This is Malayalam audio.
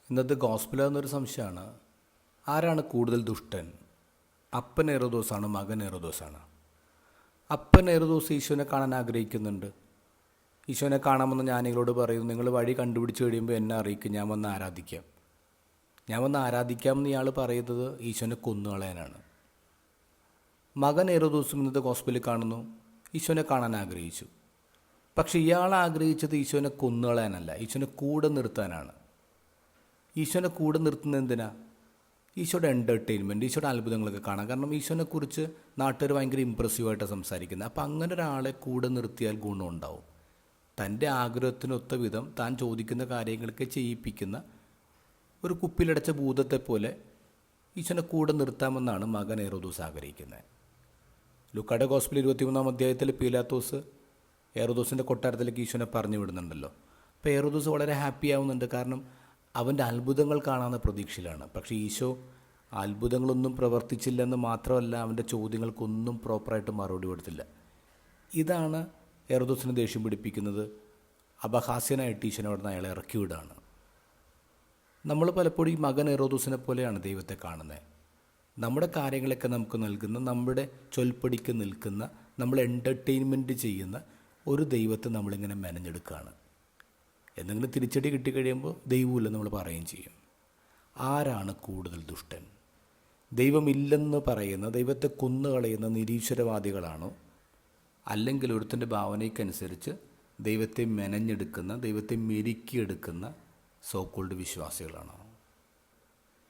ഇന്നത്തെ ഗോസ്പൽ എന്നൊരു സംശയമാണ്. ആരാണ് കൂടുതൽ ദുഷ്ടൻ? അപ്പൻ ഹെരോദോസാണ്, മകൻ ഹെരോദോസാണ്? അപ്പൻ ഹെരോദോസ് ഈശോനെ കാണാൻ ആഗ്രഹിക്കുന്നുണ്ട്. ഈശോനെ കാണാമെന്ന് ജ്ഞാനികളോട് പറയുന്നു, നിങ്ങൾ വഴി കണ്ടുപിടിച്ച് കഴിയുമ്പോൾ എന്നെ അറിയിക്കും, ഞാൻ വന്ന് ആരാധിക്കാമെന്ന് ഇയാൾ പറയുന്നത് ഈശോനെ കൊന്നുകളയാനാണ്. മകൻ ഹെരോദോസും ഇന്നത്തെ ഗോസ്പലിൽ കാണുന്നു, ഈശോനെ കാണാൻ ആഗ്രഹിച്ചു. പക്ഷെ ഇയാൾ ആഗ്രഹിച്ചത് ഈശോനെ കൊന്നുകളയാനല്ല, ഈശോനെ കൂടെ നിർത്താനാണ്. ഈശോനെ കൂടെ നിർത്തുന്നത് എന്തിനാ? ഈശോയുടെ എൻ്റർടൈൻമെൻറ്റ്, ഈശോയുടെ അത്ഭുതങ്ങളൊക്കെ കാണാം. കാരണം ഈശോനെക്കുറിച്ച് നാട്ടുകാർ ഭയങ്കര ഇമ്പ്രസീവായിട്ടാണ് സംസാരിക്കുന്നത്. അപ്പോൾ അങ്ങനെ ഒരാളെ കൂടെ നിർത്തിയാൽ ഗുണമുണ്ടാവും. തൻ്റെ ആഗ്രഹത്തിനൊത്ത വിധം താൻ ചോദിക്കുന്ന കാര്യങ്ങളൊക്കെ ചെയ്യിപ്പിക്കുന്ന ഒരു കുപ്പിയിലടച്ച ഭൂതത്തെ പോലെ ഈശോനെ കൂടെ നിർത്താമെന്നാണ് മകൻ ഹെരോദോസ് ആഗ്രഹിക്കുന്നത്. ലൂക്കായുടെ ഗോസ്പൽ 23-ാം അധ്യായത്തിൽ പീലാത്തോസ് ഹെരോദോസിൻ്റെ കൊട്ടാരത്തിലേക്ക് ഈശോനെ പറഞ്ഞു വിടുന്നുണ്ടല്ലോ. അപ്പോൾ ഹെരോദോസ് വളരെ ഹാപ്പി ആവുന്നുണ്ട്. കാരണം അവൻ്റെ അത്ഭുതങ്ങൾ കാണാവുന്ന പ്രതീക്ഷയിലാണ്. പക്ഷേ ഈശോ അത്ഭുതങ്ങളൊന്നും പ്രവർത്തിച്ചില്ലെന്ന് മാത്രമല്ല, അവൻ്റെ ചോദ്യങ്ങൾക്കൊന്നും പ്രോപ്പറായിട്ട് മറുപടി കൊടുത്തില്ല. ഇതാണ് ഹെരോദോസിനെ ദേഷ്യം പിടിപ്പിക്കുന്നത്. അപഹാസ്യനായിട്ട് ഈശോനെ അവിടെ നിന്ന് അയാളെ ഇറക്കി വിടുകയാണ്. നമ്മൾ പലപ്പോഴും ഈ മകൻ ഹെരോദോസിനെ പോലെയാണ് ദൈവത്തെ കാണുന്നത്. നമ്മുടെ കാര്യങ്ങളൊക്കെ നമുക്ക് നൽകുന്ന, നമ്മുടെ ചൊൽപ്പടിക്ക് നിൽക്കുന്ന, നമ്മൾ എൻ്റർടൈൻമെൻറ്റ് ചെയ്യുന്ന ഒരു ദൈവത്തെ നമ്മളിങ്ങനെ മെനഞ്ഞെടുക്കുകയാണ്. എന്തെങ്കിലും തിരിച്ചടി കിട്ടിക്കഴിയുമ്പോൾ ദൈവമില്ലെന്ന് നമ്മൾ പറയുകയും ചെയ്യും. ആരാണ് കൂടുതൽ ദുഷ്ടൻ? ദൈവമില്ലെന്ന് പറയുന്ന, ദൈവത്തെ കൊന്നുകളയുന്ന നിരീശ്വരവാദികളാണോ, അല്ലെങ്കിൽ ഒരുത്തൻ്റെ ഭാവനയ്ക്കനുസരിച്ച് ദൈവത്തെ മെനഞ്ഞെടുക്കുന്ന, ദൈവത്തെ മെരുക്കിയെടുക്കുന്ന സോ കോൾഡ് വിശ്വാസികളാണോ?